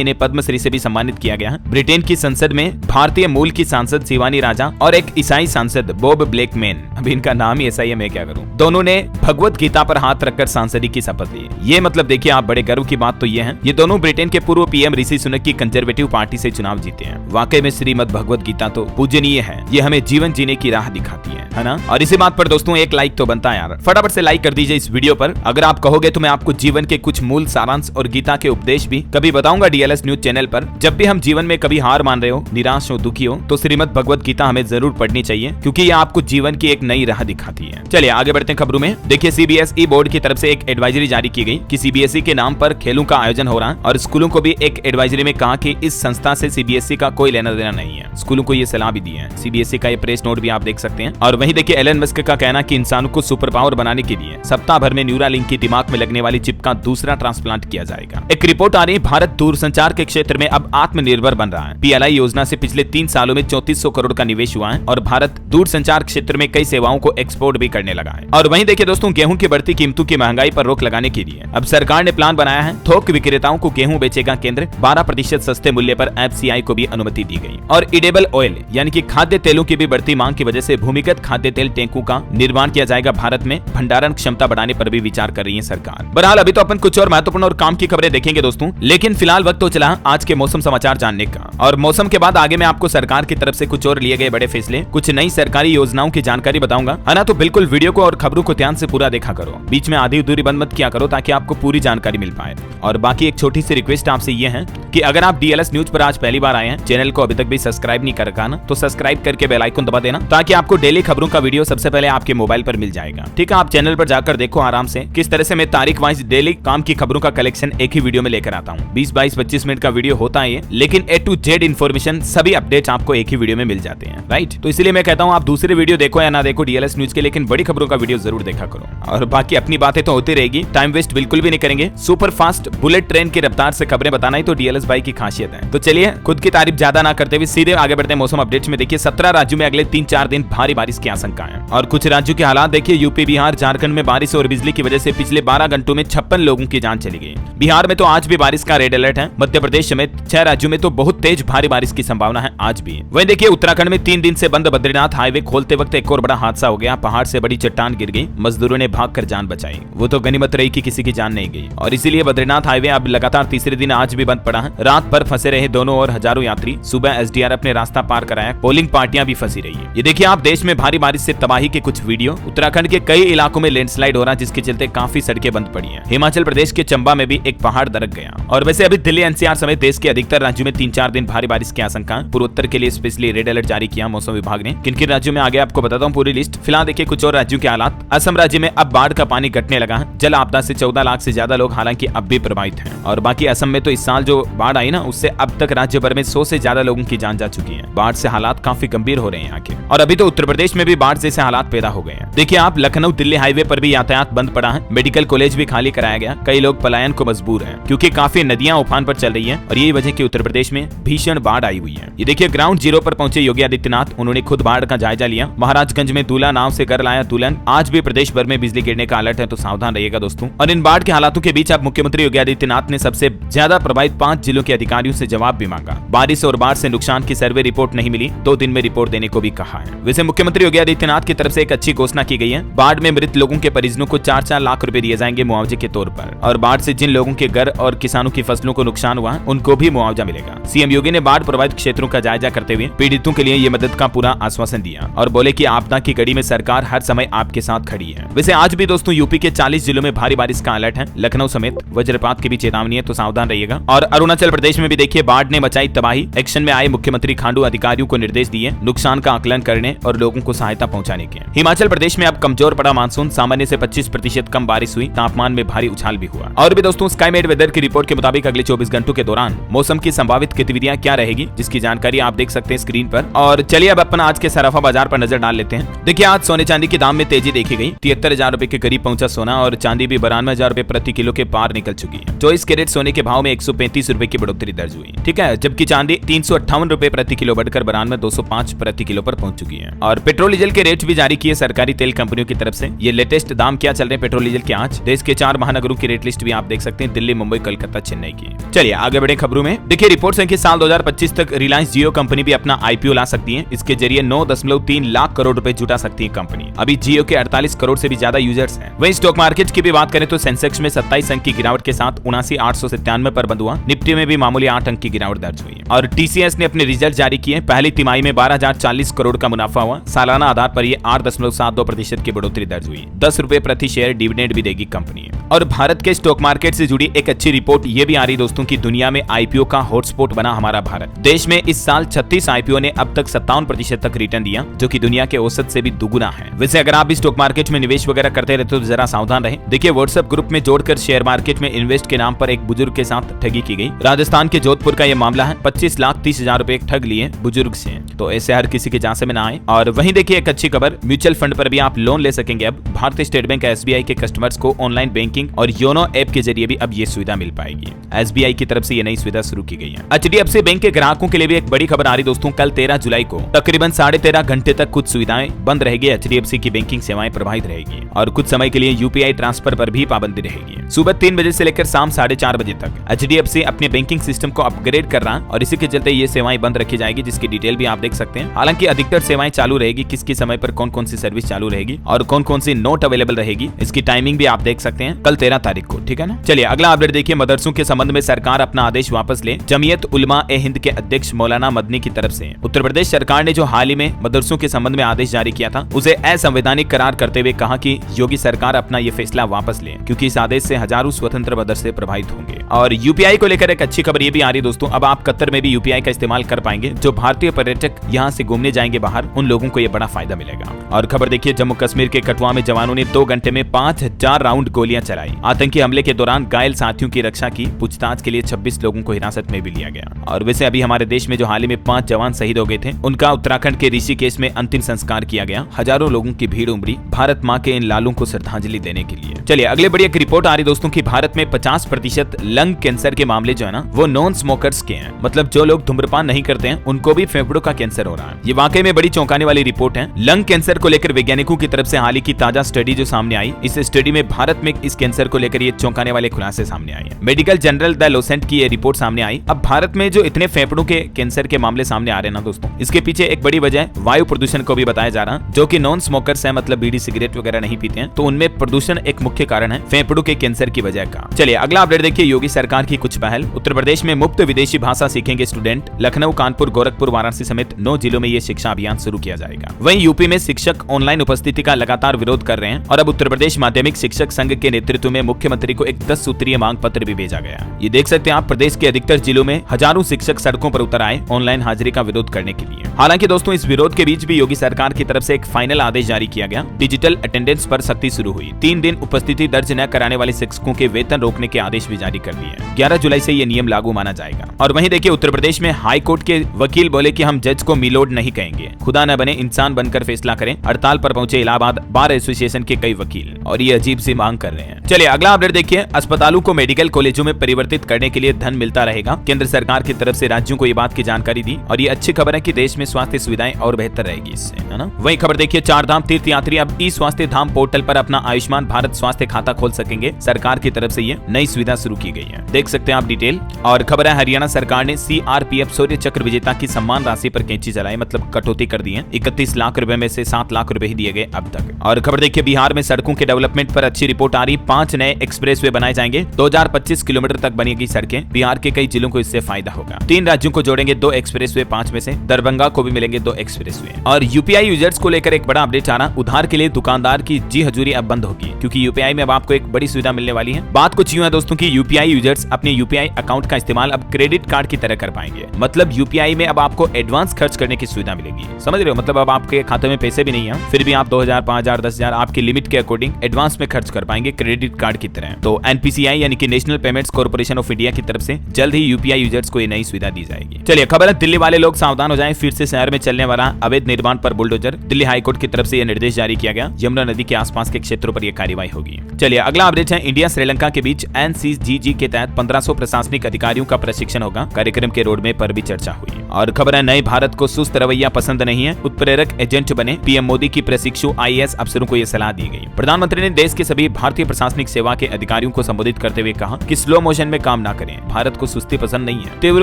इन्हें पद्मश्री से भी सम्मानित किया गया है। ब्रिटेन की संसद में भारतीय मूल की सांसद शिवानी राजा और एक ईसाई सांसद बॉब ब्लैकमैन, अभी इनका नाम ही ऐसा ही है, मैं क्या करूं, दोनों ने भगवत गीता पर हाथ रखकर सांसदी की शपथ ली। ये मतलब देखिए आप, बड़े गर्व की बात तो ये है, ये दोनों ब्रिटेन के पूर्व पीएम ऋषि सुनक की कंजर्वेटिव पार्टी से चुनाव जीते हैं। वाकई में श्रीमद् भगवत गीता तो पूजनीय है, ये हमें जीवन जीने की राह दिखाती है ना। और इसी बात पर दोस्तों एक लाइक तो बनता है यार, फटाफट से लाइक कर दीजिए इस वीडियो पर। अगर आप कहोगे तो मैं आपको जीवन के कुछ मूल सारांश और गीता के उपदेश भी कभी बताऊंगा डीएलएस न्यूज चैनल पर। जब भी हम जीवन में कभी हार मान रहे हो, निराश हो, दुखी हो, तो श्रीमद् भगवत गीता हमें जरूर पढ़नी चाहिए, क्योंकि ये आपको जीवन की एक नई राह दिखाती है। चलिए आगे बढ़ते हैं खबरों में। देखिए सीबीएसई बोर्ड की तरफ से एक एडवाइजरी जारी की गई कि सीबीएसई के नाम पर खेलों का आयोजन हो रहा है, और स्कूलों को भी एक एडवाइजरी में कहा कि इस संस्था से सीबीएसई का कोई लेना देना नहीं है। स्कूलों को ये सलाह भी दी है। सीबीएसई का ये प्रेस नोट भी आप देख सकते हैं। और वहीं देखिए एलन मस्क का कहना कि इंसानों को सुपर पावर बनाने के लिए सप्ताह भर में न्यूरालिंक की दिमाग में लगने वाली चिप का दूसरा ट्रांसप्लांट किया जाएगा। एक रिपोर्ट आ रही है, भारत दूरसंचार के क्षेत्र में अब आत्मनिर्भर बन रहा है। पीएलआई योजना से पिछले 3 सालों में 3400 करोड़ का निवेश हुआ है और भारत दूरसंचार क्षेत्र में कई सेवाओं को एक्सपोर्ट भी करने लगा है। और वहीं देखिए दोस्तों, गेहूं की बढ़ती कीमतों की महंगाई पर रोक लगाने के लिए अब सरकार ने प्लान बनाया है। थोक विक्रेताओं को गेहूं बेचेगा केंद्र, 12% सस्ते मूल्य पर एफसीआई को भी अनुमति दी गई। और एडिबल ऑयल यानी कि खाद्य तेलों की भी बढ़ती मांग की वजह से भूमिगत खाद्य तेल टैंकों का निर्माण किया जाएगा। भारत में भंडारण क्षमता बढ़ाने पर भी विचार कर रही है सरकार। बहरहाल अभी तो अपन कुछ और महत्वपूर्ण और काम की खबरें देखेंगे दोस्तों, लेकिन फिलहाल वक्त तो चला आज के मौसम समाचार जानने का। और मौसम के बाद आगे मैं आपको सरकार की तरफ से कुछ और लिए गए बड़े फैसले, कुछ नई सरकारी योजनाओं की जानकारी बताऊंगा, है ना। तो बिल्कुल वीडियो को और खबरों को ध्यान से पूरा देखा करो, बीच में आधी अधूरी बंद मत किया करो, ताकि आपको पूरी जानकारी मिल पाए। और बाकी एक छोटी सी रिक्वेस्ट आपसे ये है कि अगर आप डीएलएस न्यूज पर आज पहली बार आए हैं, चैनल को अभी तक भी सब्सक्राइब नहीं कर रखा ना, तो सब्सक्राइब करके बेल आइकन दबा देना, ताकि आपको डेली खबरों का वीडियो सबसे पहले आपके मोबाइल पर मिल जाएगा। ठीक है, आप चैनल पर जाकर देखो आराम से किस तरह से मैं तारीख वाइज डेली काम की खबरों का कलेक्शन एक ही वीडियो में लेकर आता हूँ। 20, 22, 25 मिनट का वीडियो होता है ये, लेकिन A to Z इन्फॉर्मेशन सभी अपडेट्स आपको एक ही वीडियो में मिल जाते हैं, राइट। तो इसलिए मैं कहता हूँ आप दूसरे वीडियो देखो या ना देखो डीएलएस न्यूज के, लेकिन बड़ी खबरों का वीडियो जरूर देखा करो। और बाकी अपनी बातें तो होती रहेगी, टाइम वेस्ट बिल्कुल भी नहीं करेंगे। सुपर फास्ट बुलेट ट्रेन की रफ्तार से खबरें बताना ही तो डीएलएस भाई की खासियत है। तो चलिए खुद की तारीफ ज्यादा ना करते हुए सीधे आगे बढ़ते हैं मौसम अपडेट्स में। देखिए 17 राज्यों में अगले 3-4 दिन भारी बारिश की आशंका है। और कुछ राज्यों के हालात देखिए, यूपी, बिहार, झारखंड में बारिश और बिजली की वजह से पिछले 12 घंटों में 56 लोगों की जान चली गई। बिहार में तो आज भी बारिश का रेड अलर्ट है। मध्य प्रदेश समेत 6 राज्यों में तो बहुत तेज भारी बारिश की संभावना है आज भी। वहीं देखिए उत्तराखंड में 3 दिन से बंद बद्रीनाथ हाईवे खोलते वक्त एक और बड़ा हादसा हो गया। पहाड़ से बड़ी चट्टान गिर गई, मजदूरों ने भागकर जान बचाई। वो तो गनीमत रही कि किसी की जान नहीं गई। और इसीलिए बद्रीनाथ हाईवे अब लगातार तीसरे दिन आज भी बंद पड़ा है। रात भर फंसे रहे दोनों और हजारों यात्री। सुबह एसडीआरएफ ने रास्ता पार कराया। पोलिंग पार्टियां भी फंसी रही है। ये देखिए आप, देश में भारी बारिश से तबाही के कुछ वीडियो। उत्तराखंड के कई इलाकों में लैंडस्लाइड हो रहा, जिसके चलते काफी सड़कें बंद पड़ी हैं। हिमाचल प्रदेश के चंबा में भी एक पहाड़ दरक गया। और वैसे अभी दिल्ली एनसीआर समेत देश के अधिकतर राज्यों में 3-4 दिन भारी बारिश की आशंका। पूर्वोत्तर के लिए स्पेशली रेड अलर्ट जारी किया मौसम विभाग ने। किन किन राज्यों में आगे आपको बताता हूँ पूरी लिस्ट। फिलहाल देखिए कुछ और राज्यों के हालात। असम राज्य में अब बाढ़ का पानी घटने लगा है। जल आपदा से 14 लाख से ज्यादा लोग हालांकि अब भी प्रभावित हैं। और बाकी असम में तो इस साल जो बाढ़ आई ना, उससे अब तक राज्य भर में 100 से ज्यादा लोगों की जान जा चुकी है। बाढ़ से हालात काफी गंभीर हो रहे हैं यहाँ के। और अभी तो उत्तर प्रदेश में भी बाढ़ जैसे हालात पैदा हो गए हैं। देखिए आप, लखनऊ दिल्ली हाईवे पर भी यातायात बंद पड़ा है। मेडिकल कॉलेज भी खाली कराया गया। कई लोग पलायन को मजबूर हैं, क्योंकि काफी नदियां उफान पर चल रही हैं। और यही वजह कि उत्तर प्रदेश में भीषण बाढ़ आई हुई है। ये देखिए ग्राउंड जीरो पर पहुंचे योगी आदित्यनाथ, उन्होंने खुद बाढ़ का जायजा लिया। महाराजगंज में दूल्हा नाव से घर लाया दुल्हन। आज भी प्रदेश भर में बिजली गिरने का अलर्ट है, तो सावधान रहिएगा दोस्तों। और इन बाढ़ के हालातों के बीच अब मुख्यमंत्री योगी आदित्यनाथ ने सबसे ज्यादा प्रभावित 5 जिलों के अधिकारियों से जवाब भी मांगा। बारिश और बाढ़ से नुकसान की सर्वे रिपोर्ट नहीं मिली, 2 दिन में रिपोर्ट देने को भी कहा है। वैसे मुख्यमंत्री योगी आदित्यनाथ की तरफ से एक अच्छी घोषणा की गई है। बाढ़ में मृत लोगों के परिजनों को 4-4 लाख रुपए दिए जाएंगे मुआवजे के तौर पर। और बाढ़ से जिन लोगों के घर और किसानों की फसलों को नुकसान हुआ, उनको भी मुआवजा मिलेगा। सीएम योगी ने बाढ़ प्रभावित क्षेत्रों का जायजा करते हुए पीड़ितों के लिए ये मदद का पूरा आश्वासन दिया और बोले कि आपदा की घड़ी में सरकार हर समय आपके साथ खड़ी है। वैसे आज भी दोस्तों यूपी के 40 जिलों में भारी बारिश का अलर्ट है। लखनऊ समेत वज्रपात की भी चेतावनी है, तो सावधान रहिएगा। और अरुणाचल प्रदेश में भी देखिए बाढ़ ने मचाई तबाही। एक्शन में आए मुख्यमंत्री खांडू अधिकारियों को निर्देश दिए नुकसान का आकलन करने और लोगों को सहायता पहुंचाने के। हिमाचल प्रदेश में अब कमजोर पड़ा मानसून, सामान्य से 25% कम बारिश हुई। तापमान में भारी उछाल भी हुआ। और भी दोस्तों स्काईमेट वेदर की रिपोर्ट के मुताबिक अगले 24 घंटों के दौरान मौसम की संभावित गतिविधियां क्या रहेगी, जिसकी जानकारी आप देख सकते हैं स्क्रीन पर। और चलिए अब अपन आज के सराफा बाजार पर नजर डाल लेते हैं। देखिए आज सोने चांदी के दाम में तेजी देखी गई। 73,000 रुपए के करीब पहुंचा सोना और चांदी भी 92,000 रुपए प्रति किलो के पार निकल चुकी है। 24 कैरेट सोने के भाव में 135 रुपए की बढ़ोतरी दर्ज हुई। ठीक है, जबकि चांदी 358 रुपए प्रति किलो बढ़कर 92,205 प्रति किलो पर पहुंच चुकी है। और पेट्रोल डीजल के रेट भी जारी किए सरकारी तेल कंपनियों की तरफ से। ये लेटेस्ट दाम क्या चल रहे हैं पेट्रोल डीजल के आज। देश के 4 महानगरों की रेट लिस्ट भी आप देख सकते हैं दिल्ली, मुंबई, कोलकाता, चेन्नई की। चलिए आगे बढ़े खबरों में। देखिए रिपोर्ट्स हैं कि साल 2025 तक रिलायंस जियो कंपनी भी अपना आईपीओ ला सकती है। इसके जरिए 9.3 लाख करोड़ रुपए जुटा सकती है कंपनी। अभी जियो के 48 करोड़ से भी ज्यादा यूजर्स हैं। वहीं स्टॉक मार्केट की भी बात करें तो सेंसेक्स में 27 अंक की गिरावट के साथ 79,897 पर बंद हुआ। निफ्टी में भी मामूली 8 अंक की गिरावट दर्ज हुई। और टीसीएस ने अपने रिजल्ट जारी किए। पहली तिमाही में 12,040 करोड़ का मुनाफा हुआ। सालाना आधार पर यह 8.72% की बढ़ोतरी दर्ज हुई। 10 रुपए प्रति शेयर डिविडेंड भी देगी कंपनी। और भारत के स्टॉक मार्केट से जुड़ी एक अच्छी रिपोर्ट ये भी आ रही दोस्तों की दुनिया में आईपीओ का हॉटस्पॉट बना हमारा भारत। देश में इस साल 36 आईपीओ ने अब तक 57% तक रिटर्न दिया, जो कि दुनिया के औसत से भी दुगुना है। वैसे अगर आप भी स्टॉक मार्केट में निवेश वगैरह करते रहते तो जरा सावधान रहें। देखिए व्हाट्सएप ग्रुप में जोड़कर शेयर मार्केट में इन्वेस्ट के नाम पर एक बुजुर्ग के साथ ठगी की गई। राजस्थान के जोधपुर का यह मामला है। 25,30,000 रुपए ठग लिए बुजुर्ग से, तो ऐसे हर किसी के झांसे में ना आए। और वहीं देखिए एक अच्छी खबर, म्यूचुअल फंड पर भी आप लोन ले सकेंगे। अब भारतीय स्टेट बैंक एसबीआई के कस्टमर्स को ऑनलाइन बैंकिंग और योनो ऐप के जरिए भी अब ये सुविधा मिल पाएगी। एसबीआई की तरफ से ये नई सुविधा शुरू की गई है। एचडीएफसी बैंक के ग्राहकों के लिए भी एक बड़ी खबर आ रही दोस्तों। कल 13 जुलाई को तकरीबन 13.5 घंटे तक कुछ सुविधाएं बंद रहेगी। एचडीएफसी की बैंकिंग सेवाएं प्रभावित रहेगी और कुछ समय के लिए यूपीआई ट्रांसफर पर भी पाबंदी रहेगी। सुबह 3 बजे से लेकर शाम 4:30 बजे तक एचडीएफसी अपने बैंकिंग सिस्टम को अपग्रेड कर रहा है और इसी के चलते ये सेवाएं बंद रखी जाएगी, जिसकी डिटेल भी आप देख सकते हैं। हालांकि अधिकतर सेवाएं चालू रहेगी। किस समय पर कौन कौन सी सर्विस चालू रहेगी और कौन कौन सी नोट अवेलेबल रहेगी, इसकी टाइमिंग भी आप देख सकते हैं कल 13 तारीख को। ठीक है ना। चलिए अगला अपडेट देखिए। मदरसों के संबंध में सरकार अपना आदेश वापस ले। जमीयत उलमा ए हिंद के अध्यक्ष मौलाना मदनी की तरफ से उत्तर प्रदेश सरकार ने जो हाल ही में मदरसों के संबंध में आदेश जारी किया था, उसे असंवैधानिक करार करते हुए कहा कि योगी सरकार अपना ये फैसला वापस ले, क्योंकि इस आदेश से हजारों स्वतंत्र मदरसे प्रभावित होंगे। और यूपीआई को लेकर एक अच्छी खबर ये भी आ रही दोस्तों। अब आप कतर में भी यूपीआई का इस्तेमाल कर पाएंगे। जो भारतीय पर्यटक यहाँ से घूमने जाएंगे बाहर, उन लोगों को ये बड़ा फायदा मिलेगा। और खबर देखिए, जम्मू कश्मीर के कठुआ में जवानों ने 2 घंटे में 5000 राउंड गोलियां चलाई। आतंकी हमले के दौरान घायल साथियों की रक्षा की। पूछताछ के लिए 26 लोगों को हिरासत में भी लिया गया। और वैसे अभी हमारे देश में जो हाल ही में 5 जवान शहीद हो गए थे, उनका उत्तराखंड के ऋषिकेश में अंतिम संस्कार किया गया। हजारों लोगों की भीड़ उमड़ी भारत माँ के इन लालों को श्रद्धांजलि देने के लिए। चलिए अगले बड़ी एक रिपोर्ट आ रही दोस्तों की भारत में 50% लंग कैंसर के मामले जो है ना, वो नॉन स्मोकर्स के हैं। मतलब जो लोग धूम्रपान नहीं करते हैं, उनको भी फेफड़ों का कैंसर हो रहा है। ये वाकई में बड़ी चौंकाने वाली रिपोर्ट है। लंग कैंसर को लेकर वैज्ञानिकों की तरफ से हाल ही की ताजा स्टडी जो सामने आई, इस स्टडी में भारत में इस कैंसर को लेकर ये चौंकाने वाले खुलासे सामने आए हैं। मेडिकल जर्नल द लोसेंट की ये रिपोर्ट सामने आई। अब भारत में जो इतने फेफड़ों के कैंसर के मामले सामने आ रहे हैं ना दोस्तों, इसके पीछे एक बड़ी वजह वायु प्रदूषण को भी बताया जा रहा है। जो कि नॉन स्मोकर्स है, मतलब बीड़ी सिगरेट वगैरह नहीं पीते हैं, तो उनमें प्रदूषण एक मुख्य कारण है फेफड़ों के कैंसर की वजह का। चलिए अगला अपडेट देखिए। योगी सरकार की कुछ पहल। उत्तर प्रदेश में मुफ्त विदेशी भाषा सीखेंगे स्टूडेंट। लखनऊ, कानपुर, गोरखपुर, वाराणसी समेत 9 जिलों में ये शिक्षा अभियान शुरू किया जाएगा। वहीं यूपी में शिक्षक ऑनलाइन उपस्थिति का लगातार विरोध कर रहे हैं और अब उत्तर प्रदेश माध्यमिक शिक्षक संघ के नेतृत्व में मुख्यमंत्री को एक 10 सूत्रीय मांग पत्र भी भेजा गया। ये देख सकते हैं आप, प्रदेश के अधिकतर जिलों में हजारों शिक्षक सड़कों पर उतर आए ऑनलाइन हाजिरी का विरोध करने के लिए। हालांकि दोस्तों इस विरोध के बीच भी योगी सरकार की तरफ से एक फाइनल आदेश जारी किया गया। डिजिटल अटेंडेंस पर सख्ती शुरू हुई। 3 दिन उपस्थिति दर्ज न कराने वाले शिक्षकों के वेतन रोकने के आदेश भी जारी कर दिए। 11 जुलाई से ये नियम लागू माना जाएगा। और वहीं देखिए उत्तर प्रदेश में हाई कोर्ट के वकील बोले कि हम जज को मिलोड नहीं कहेंगे, खुदा न बने इंसान बनकर फैसला करें। हड़ताल पर पहुंचे इलाहाबाद बार एसोसिएशन के कई वकील और ये अजीब सी मांग कर रहे हैं। चलिए अगला अपडेट देखिए। अस्पतालों को मेडिकल कॉलेजों में परिवर्तित करने के लिए धन मिलता रहेगा। केंद्र सरकार की तरफ से राज्यों को ये बात की जानकारी दी और ये अच्छी खबर है कि देश में स्वास्थ्य सुविधाएं और बेहतर रहेगी इससे, है ना। वही खबर देखिए, 4 धाम तीर्थ यात्री अब ई स्वास्थ्य धाम पोर्टल पर अपना आयुष्मान भारत स्वास्थ्य खाता खोल सकेंगे। सरकार की तरफ से ये नई सुविधा शुरू की गई है, देख सकते हैं आप डिटेल। और खबर है, हरियाणा सरकार ने सीआरपीएफ शौर्य चक्र विजेता की सम्मान राशि पर कैंची चलाई, मतलब कटौती कर दी है। 31 लाख रुपए में से 7 लाख रुपए ही दिए गए अब तक। और खबर देखिए, बिहार में सड़कों के डेवलपमेंट पर अच्छी रिपोर्ट आ रही। 5 नए एक्सप्रेसवे बनाए जाएंगे। 2025 किलोमीटर तक बनेगी सड़कें। बिहार के कई जिलों को इससे फायदा होगा। 3 राज्यों को जोड़ेंगे 2 एक्सप्रेसवे, 5 में से दरभंगा को भी मिलेंगे 2 एक्सप्रेसवे। और यूपीआई यूजर्स को लेकर एक बड़ा अपडेट आ रहा। उधार के लिए दुकानदार की जी हजूरी अब बंद होगी, क्योंकि यूपीआई में अब आपको एक बड़ी सुविधा मिलने वाली है। बात कुछ यूं है दोस्तों की यूपीआई यूजर्स अपने यूपीआई अकाउंट का इस्तेमाल अब क्रेडिट कार्ड की तरह कर पाएंगे। मतलब यूपीआई में अब आपको एडवांस खर्च करने की सुविधा मिलेगी, समझ रहे हो। मतलब अब आपके खाते में पैसे भी नहीं है, फिर भी आप 2000, 5000, 10,000 आपकी लिमिट के अकॉर्डिंग एडवांस में खर्च कर पाएंगे क्रेडिट कार्ड की तरह। तो एनपीसीआई यानी कि national payments corporation of India की तरफ से जल्द ही यूपीआई यूजर्स को ये नई सुविधा दी जाएगी। चलिए खबर है, दिल्ली वाले लोग सावधान हो जाएं। फिर से शहर में चलने वाला अवैध निर्माण पर बुलडोजर। दिल्ली हाईकोर्ट की तरफ से यह निर्देश जारी किया गया। यमुना नदी के आसपास के क्षेत्रों पर यह कार्रवाई होगी। चलिए अगला अपडेट है, इंडिया श्रीलंका के बीच एनसीजीजी के तहत 1500 प्रशासनिक अधिकारियों का प्रशिक्षण होगा। कार्यक्रम के रोड मैप पर भी चर्चा हुई। और खबर है नए भारत को सुस्त रवैया पसंद नहीं है, उत्प्रेरक एजेंट बने, पीएम मोदी की प्रशिक्षु IAS अफसरों को यह सलाह दी गई। प्रधानमंत्री ने देश के सभी भारतीय प्रशासनिक सेवा के अधिकारियों को संबोधित करते हुए कहा कि स्लो मोशन में काम ना करें, भारत को सुस्ती पसंद नहीं है, तीव्र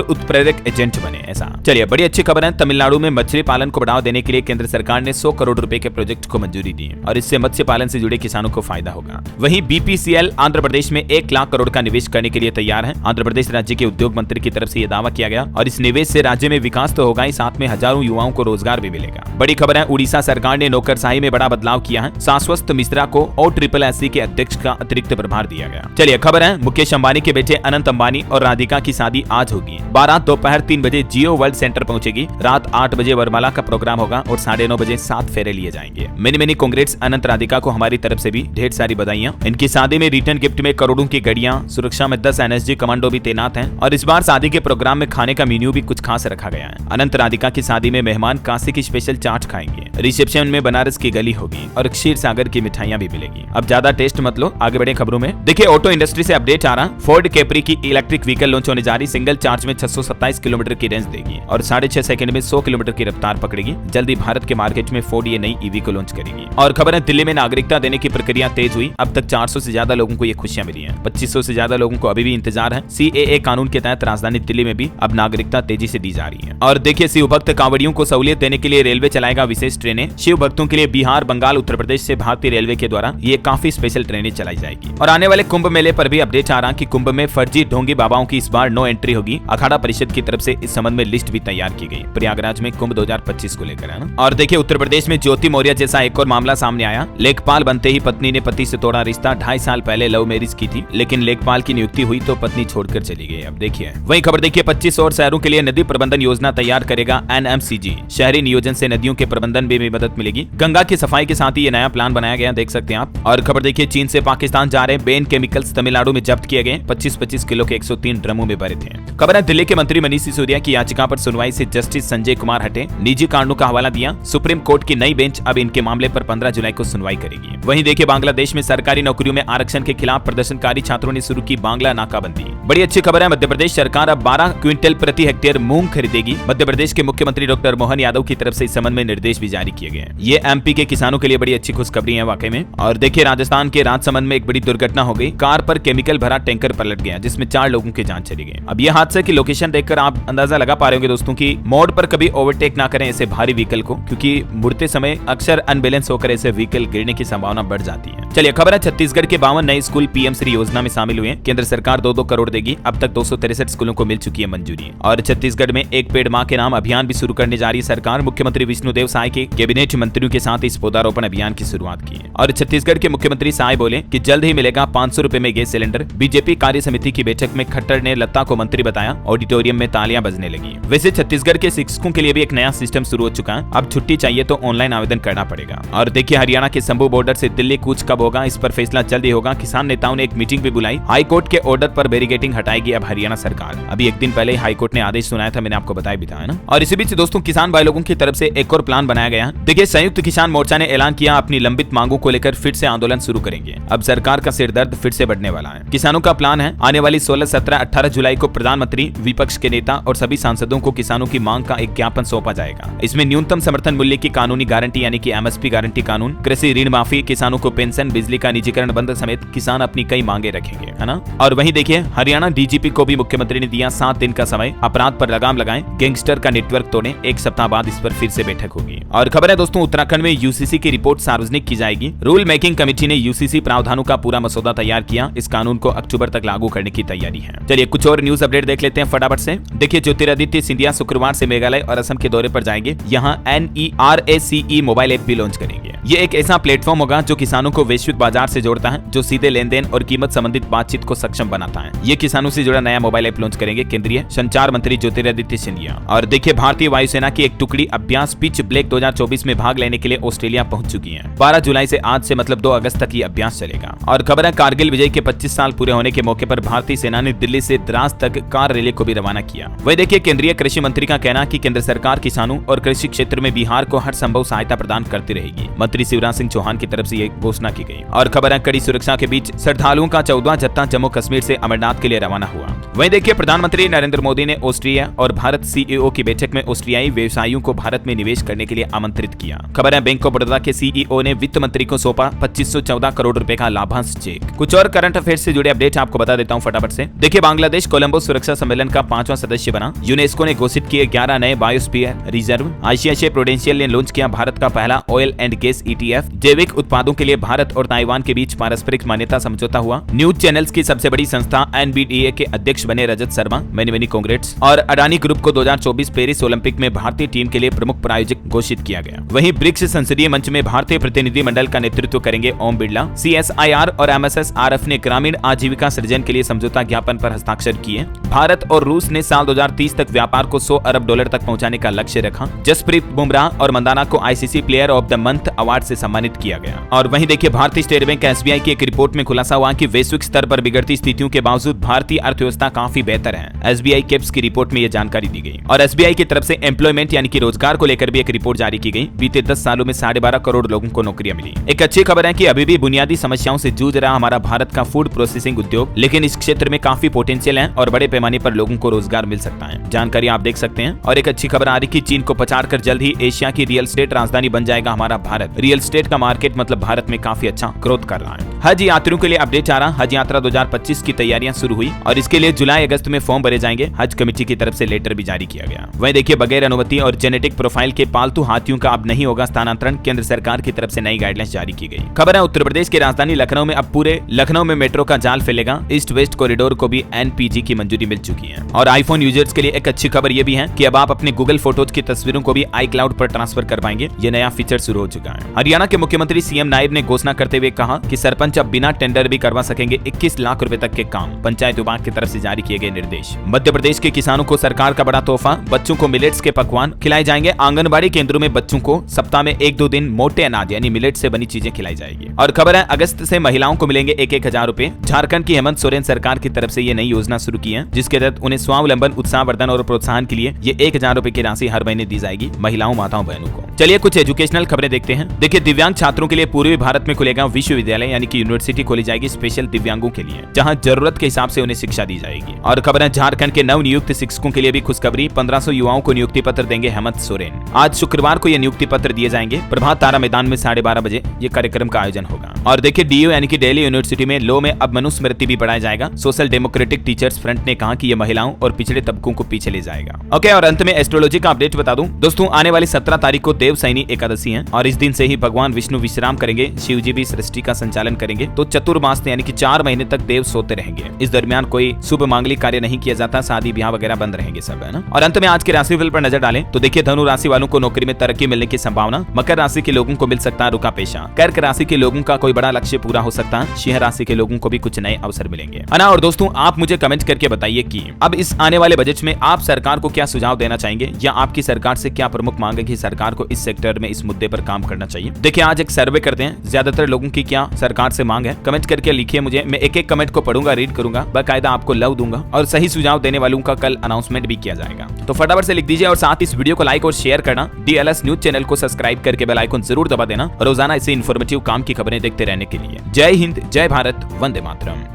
उत्प्रेरक एजेंट बने। ऐसा चलिए बड़ी अच्छी खबर है, तमिलनाडु में मछली पालन को बढ़ावा देने के लिए केंद्र सरकार ने 100 करोड़ रुपए के प्रोजेक्ट को मंजूरी दी और इससे मत्स्य पालन से जुड़े किसानों को फायदा होगा। वहीं BPCL आंध्र प्रदेश में 1 लाख करोड़ का निवेश करने के लिए तैयार है। आंध्र प्रदेश राज्य के उद्योग मंत्री की तरफ से यह दावा किया गया और इस निवेश से राज्य में विकास तो होगा ही, साथ में हजारों युवाओं को रोजगार भी मिलेगा। बड़ी खबर है, उड़ीसा सरकार ने नौकरशाही में बड़ा बदलाव किया है। शाश्वत मिश्रा को OSSC के अध्यक्ष का अतिरिक्त प्रभार दिया गया। चलिए खबर है, मुकेश अंबानी के बेटे अनंत अंबानी और राधिका की शादी आज होगी। बारात दोपहर 3 बजे जियो वर्ल्ड सेंटर पहुंचेगी। रात 8 बजे वरमाला का प्रोग्राम होगा और 9:30 बजे 7 फेरे लिए जाएंगे। मेनी कांग्रेट्स अनंत राधिका को हमारी तरफ से भी ढेर सारी बधाइयां। इनकी शादी में रिटर्न गिफ्ट में करोड़ों की गाड़ियां, सुरक्षा में 10 NSG कमांडो भी तैनात हैं और इस बार शादी के प्रोग्राम में खाने का मेन्यू भी कुछ खास रखा गया है। अनंत राधिका की शादी में मेहमान काशी की स्पेशल चाट खाएंगे, रिसेप्शन में बनारस की गली होगी और क्षीर सागर की मिठाइयां भी मिलेगी। अब ज्यादा टेस्ट मत लो, आगे बढ़े खबरों में। देखिए ऑटो इंडस्ट्री से अपडेट आ रहा, फोर्ड कैप्री की इलेक्ट्रिक व्हीकल लॉन्च होने जा रही। सिंगल चार्ज में 627 किलोमीटर की रेंज देगी और 6.5 सेकंड में 100 किलोमीटर की रफ्तार पकड़ेगी। जल्दी भारत के मार्केट में फोर्ड ये नई EV को लॉन्च करेगी। और खबर है, दिल्ली में नागरिकता देने की प्रक्रिया तेज हुई। अब तक 400 से ज्यादा लोगों को ये खुशियां मिली हैं। 2500 से ज्यादा लोगों को अभी भी इंतजार है। CAA कानून के तहत राजधानी दिल्ली में भी अब नागरिकता तेजी से दी जा रही है। और देखिए शिव भक्त कांवड़ियों को सहूलियत देने के लिए रेलवे चलाएगा विशेष ट्रेनें। शिव भक्तों के लिए बिहार, बंगाल, उत्तर प्रदेश से भारतीय रेलवे के द्वारा ये काफी स्पेशल ट्रेनें चलाई जाएगी। और आने वाले कुंभ मेले पर भी अपडेट आ रहा कि कुंभ में फर्जी ढोंगी बाबाओं की इस बार नो एंट्री होगी। अखाड़ा परिषद की तरफ से इस संबंध में लिस्ट भी तैयार की गई प्रयागराज में कुंभ 2025 को लेकर, है ना। और देखिए उत्तर प्रदेश में ज्योति मौर्य जैसा एक और मामला सामने आया। लेखपाल बनते ही पत्नी ने पति से तोड़ा रिश्ता। 2.5 साल पहले लव मैरिज की थी, लेकिन लेखपाल की नियुक्ति हुई तो पत्नी छोड़कर चली गई। अब देखिए वही खबर देखिए, 25 और शहरों के लिए नदी प्रबंधन योजना तैयार करेगा NMCG। शहरी नियोजन से नदियों के प्रबंधन में भी मदद मिलेगी। गंगा की सफाई के साथ ही ये नया प्लान बनाया गया, देख सकते हैं आप। और खबर देखिए, चीन से पाकिस्तान जा रहे बेन केमिकल्स तमिलनाडु में जब्त किए गए। 25-25 किलो के 103 ड्रमों में भरे थे। खबर है, दिल्ली के मंत्री मनीष सिसोदिया की याचिका पर सुनवाई से जस्टिस संजय कुमार हटे। निजी कारणों का हवाला दिया। सुप्रीम कोर्ट की नई बेंच अब इनके मामले पर 15 जुलाई को सुनवाई करेगी। वहीं देखिए बांग्लादेश में सरकारी नौकरियों में आरक्षण के खिलाफ प्रदर्शनकारी छात्रों ने शुरू की बांग्ला नाकाबंदी। बड़ी अच्छी खबर है, मध्य प्रदेश सरकार अब 12 क्विंटल प्रति हेक्टेयर मूंग खरीदेगी। मध्य प्रदेश के मुख्यमंत्री डॉक्टर मोहन यादव की तरफ से इस संबंध में निर्देश भी जारी किए गए। ये MP के किसानों के लिए बड़ी अच्छी खुशखबरी है वाकई में। और देखिए राजस्थान के राजसमंद में एक बड़ी दुर्घटना हो गई। कार पर केमिकल भरा टैंकर पलट गया, जिसमें 4 लोगों की जान चली गई। अब यह हादसे की लोकेशन देखकर आप अंदाजा लगा पा रहे होंगे दोस्तों की मोड़ पर कभी ओवरटेक ना करें ऐसे भारी व्हीकल को, क्योंकि मुड़ते समय अक्सर अनबैलेंस होकर ऐसे व्हीकल गिरने की संभावना बढ़ जाती है। चलिए खबर है, छत्तीसगढ़ के 52 नए स्कूल PM श्री योजना में शामिल हुए। केंद्र सरकार 2-2 करोड़ देगी। अब तक 263 स्कूलों को मिल चुकी है मंजूरी। और छत्तीसगढ़ में एक पेड़ मां के नाम अभियान भी शुरू करने जा रही है सरकार। मुख्यमंत्री विष्णुदेव साय के कैबिनेट मंत्रियों के साथ इस पौधारोपण अभियान की शुरुआत की है। और छत्तीसगढ़ के मुख्यमंत्री साय बोले कि जल्द ही मिलेगा 500 रुपए में गैस सिलेंडर। बीजेपी कार्य समिति की बैठक में खट्टर ने लता को मंत्री बताया। ऑडिटोरियम में तालियां बजने लगी। वैसे छत्तीसगढ़ के शिक्षकों के लिए भी एक नया सिस्टम शुरू हो चुका है। अब छुट्टी चाहिए तो ऑनलाइन आवेदन करना पड़ेगा। और देखिए हरियाणा के शंभू बॉर्डर से दिल्ली कूच कब होगा, इस पर फैसला जल्द ही होगा। किसान नेताओं ने एक मीटिंग भी बुलाई। हाई कोर्ट के ऑर्डर पर बैरिकेडिंग हटाएगी अब हरियाणा सरकार। अभी एक दिन पहले हाई कोर्ट ने आदेश सुनाया था, मैंने आपको बताया भी था, है ना। और इसी बीच दोस्तों किसान भाई लोगों की तरफ से एक और प्लान बनाया गया है। देखिए संयुक्त किसान मोर्चा ने ऐलान किया अपनी लंबित मांगों को लेकर फिर से आंदोलन शुरू करेंगे। अब सरकार का सिरदर्द फिर से बढ़ने वाला है। किसानों का प्लान है आने वाली 16, 17, 18 जुलाई को प्रधानमंत्री, विपक्ष के नेता और सभी सांसदों को किसानों की मांग का एक ज्ञापन सौंपा जाएगा। इसमें न्यूनतम समर्थन मूल्य की कानूनी गारंटी यानी कि MSP गारंटी कानून, कृषि ऋण माफी, किसानों को पेंशन, बिजली का निजीकरण बंद समेत किसान अपनी कई मांगे रखेंगे, है ना। और वहीं देखिए हरियाणा DGP को भी मुख्यमंत्री ने दिया 7 दिन का समय। अपराध पर लगाम लगाएं, गैंगस्टर का नेटवर्क तोड़ें। 1 सप्ताह बाद इस पर फिर से बैठक होगी। और खबर है दोस्तों उत्तराखंड में UCC की रिपोर्ट सार्वजनिक की जाएगी। रूल मेकिंग कमेटी ने UCC प्रावधानों का पूरा मसौदा तैयार किया। इस कानून को अक्टूबर तक लागू करने की तैयारी है। चलिए कुछ और न्यूज अपडेट देख लेते हैं फटाफट से। देखिए ज्योतिरादित्य सिंधिया शुक्रवार से मेघालय और असम के दौरे पर जाएंगे। यहाँ NERACE मोबाइल ऐप भी लॉन्च करेंगे। ये एक ऐसा प्लेटफॉर्म होगा जो किसानों को वैश्विक बाजार से जोड़ता है, जो सीधे लेन देन और कीमत संबंधित बातचीत को सक्षम बनाता है। ये किसानों से जुड़ा नया मोबाइल ऐप लॉन्च करेंगे केंद्रीय संचार मंत्री ज्योतिरादित्य सिंधिया। और देखिए भारतीय वायुसेना की एक टुकड़ी अभ्यास पिच ब्लैक 2024 में भाग लेने के लिए ऑस्ट्रेलिया पहुंच चुकी है। 12 जुलाई से आज से मतलब 2 अगस्त तक ये अभ्यास चलेगा। और खबर है कारगिल विजय के 25 साल पूरे होने के मौके पर भारतीय सेना ने दिल्ली से द्रास तक कार रैली को भी रवाना किया। वही देखिए केंद्रीय कृषि मंत्री का कहना कि केंद्र सरकार किसानों और कृषि क्षेत्र में बिहार को हर संभव सहायता प्रदान करती रहेगी। मुख्यमंत्री शिवराज सिंह चौहान की तरफ से ये घोषणा की गई। और खबर है कड़ी सुरक्षा के बीच श्रद्धालुओं का 14वां जत्था जम्मू कश्मीर से अमरनाथ के लिए रवाना हुआ। वहीं देखिए प्रधानमंत्री नरेंद्र मोदी ने ऑस्ट्रिया और भारत सीईओ की बैठक में ऑस्ट्रियाई व्यवसायियों को भारत में निवेश करने के लिए आमंत्रित किया। खबर है बैंक ऑफ बड़ौदा के सीईओ ने वित्त मंत्री को सौंपा 2514 करोड़ रुपए का लाभांश चेक। कुछ और करंट अफेयर्स से जुड़े अपडेट आपको बता देता हूं फटाफट से। देखिए बांग्लादेश कोलंबो सुरक्षा सम्मेलन का 5वां सदस्य बना। यूनेस्को ने घोषित किए 11 नए बायोस्फीयर रिजर्व। आईसीआईसीआई प्रूडेंशियल ने लॉन्च किया भारत का पहला ऑयल एंड गैस ईटीएफ। जैविक उत्पादों के लिए भारत और ताइवान के बीच पारस्परिक मान्यता समझौता हुआ। न्यूज चैनल्स की सबसे बड़ी संस्था एनबीडीए के अध्यक्ष बने रजत शर्मा, मेनी कांग्रेट्स। और अडानी ग्रुप को 2024 पेरिस ओलंपिक में भारतीय टीम के लिए प्रमुख प्रायोजक घोषित किया गया। वहीं ब्रिक्स संसदीय मंच में भारतीय प्रतिनिधि मंडल का नेतृत्व करेंगे ओम बिरला। सीएसआईआर और एमएसएसआरएफ ने ग्रामीण आजीविका सृजन के लिए समझौता ज्ञापन पर हस्ताक्षर किए। भारत और रूस ने साल 2030 तक व्यापार को $100 अरब तक पहुंचाने का लक्ष्य रखा। जसप्रीत बुमराह और मंदाना को ICC player of the month award से सम्मानित किया गया। और वहीं देखिए भारतीय स्टेट बैंक एसबीआई की एक रिपोर्ट में खुलासा हुआ कि वैश्विक स्तर पर बिगड़ती स्थितियों के बावजूद भारतीय अर्थव्यवस्था काफी बेहतर है। एसबीआई केप्स की रिपोर्ट में यह जानकारी दी गई। और एसबीआई की तरफ से एम्प्लॉयमेंट यानी कि रोजगार को लेकर भी एक रिपोर्ट जारी की गई। बीते 10 सालों में 12.5 करोड़ लोगों को नौकरियां मिली। एक अच्छी खबर है कि अभी भी बुनियादी समस्याओं से जूझ रहा हमारा भारत का फूड प्रोसेसिंग उद्योग, लेकिन इस क्षेत्र में काफी पोटेंशियल है और बड़े पैमाने पर लोगों को रोजगार मिल सकता है। जानकारी आप देख सकते हैं। और एक अच्छी खबर आ रही कि चीन को पछाड़कर जल्द ही एशिया की रियल एस्टेट राजधानी बन जाएगा हमारा भारत। रियल एस्टेट का मार्केट मतलब भारत में काफी अच्छा ग्रोथ कर रहा है। हज यात्रियों के लिए अपडेट आ रहा। हज यात्रा 2025 की तैयारियां शुरू हुई और इसके लिए जुलाई अगस्त में फॉर्म भरे जाएंगे। हज कमेटी की तरफ से लेटर भी जारी किया गया। वहीं देखिए बगैर अनुमति और जेनेटिक प्रोफाइल के पालतू हाथियों का अब नहीं होगा स्थानांतरण। केंद्र सरकार की तरफ से नई गाइडलाइंस जारी की गई। खबर है उत्तर प्रदेश की राजधानी लखनऊ में अब पूरे लखनऊ में मेट्रो का जाल फैलेगा। ईस्ट वेस्ट कॉरिडोर को भी एनपीजी की मंजूरी मिल चुकी है। और आईफोन यूजर्स के लिए एक अच्छी खबर यह भी है कि अब आप अपने गूगल फोटोज की तस्वीरों को भी iCloud पर ट्रांसफर कर पाएंगे। ये नया फीचर शुरू हो चुका है। हरियाणा के मुख्यमंत्री सीएम नायब ने घोषणा करते हुए कहा कि सरपंच अब बिना टेंडर भी करवा सकेंगे 21 लाख रुपए तक के काम। पंचायत विभाग की तरफ से जारी किए गए निर्देश। मध्य प्रदेश के किसानों को सरकार का बड़ा तोहफा। बच्चों को मिलेट्स के पकवान खिलाए जाएंगे। आंगनबाड़ी केंद्रों में बच्चों को सप्ताह में 1-2 दिन मोटे अनाज यानी मिलेट से बनी चीजें खिलाई जाएगी। और खबर है अगस्त से महिलाओं को मिलेंगे 1-1 हजार रुपए। झारखंड की हेमंत सोरेन सरकार की तरफ से ये नई योजना शुरू की है, जिसके तहत उन्हें स्वावलंबन, उत्साहवर्धन और प्रोत्साहन के लिए ये 1,000 रुपए की राशि हर महीने दी जाएगी महिलाओं, माताओं, बहनों को। चलिए कुछ एजुकेशनल खबरें देखते हैं। देखिए दिव्यांग छात्रों के लिए पूर्वी भारत में खुलेगा विश्वविद्यालय यानी कि यूनिवर्सिटी खोली जाएगी स्पेशल दिव्यांगों के लिए, जहां जरूरत के हिसाब से उन्हें शिक्षा दी जाएगी। और खबर है झारखंड के नव नियुक्त शिक्षकों के लिए भी खुशखबरी। 1500 युवाओं को नियुक्ति पत्र देंगे हेमंत सोरेन। आज शुक्रवार को ये नियुक्ति पत्र दिए जाएंगे। प्रभात तारा मैदान में 12:30 बजे ये कार्यक्रम का आयोजन होगा। और देखिए डीयू यानी कि दिल्ली यूनिवर्सिटी में लॉ में अब मनुस्मृति भी पढ़ाया जाएगा। सोशल डेमोक्रेटिक टीचर्स फ्रंट ने कहा कि ये महिलाओं और पिछड़े तबकों को पीछे ले जाएगा। ओके, और अंत में एस्ट्रोलॉजी का अपडेट बता दूं दोस्तों, आने वाली 17 तारीख को देवशयनी एकादशी है और इस दिन से ही भगवान विष्णु विश्राम करेंगे। शिव जी भी सृष्टि का संचालन करेंगे। तो चतुर्मास यानी कि 4 महीने तक देव सोते रहेंगे। इस दरमियान कोई शुभ मांगलिक कार्य नहीं किया जाता। शादी ब्याह वगैरह बंद रहेंगे सब, है ना। और अंत में आज के राशिफल पर नजर डालें तो देखिए धनु राशि वालों को नौकरी में तरक्की मिलने की संभावना। मकर राशि के लोगों को मिल सकता है रुका पेशा। कर्क राशि के लोगों का कोई बड़ा लक्ष्य पूरा हो सकता है। सिंह राशि के लोगों को भी कुछ नए अवसर मिलेंगे, है ना। और दोस्तों आप मुझे कमेंट करके बताइए कि अब इस आने वाले बजट में आप सरकार को क्या सुझाव देना चाहेंगे या आपकी सरकार से क्या प्रमुख मांग है कि सरकार को इस सेक्टर में इस मुद्दे पर काम करना चाहिए। देखिए आज एक सर्वे करते हैं, ज्यादातर लोगों की क्या सरकार से मांग है। कमेंट करके लिखिए मुझे, मैं एक एक कमेंट को पढ़ूंगा, रीड करूंगा, बाकायदा आपको लव दूंगा और सही सुझाव देने वालों का कल अनाउंसमेंट भी किया जाएगा। तो फटाफट से लिख दीजिए और साथ इस वीडियो को लाइक और शेयर करना। DLS न्यूज चैनल को सब्सक्राइब करके बेल आइकन जरूर दबा देना रोजाना ऐसे इन्फॉर्मेटिव काम की खबरें देखते रहने के लिए। जय हिंद, जय भारत, वंदे मातरम।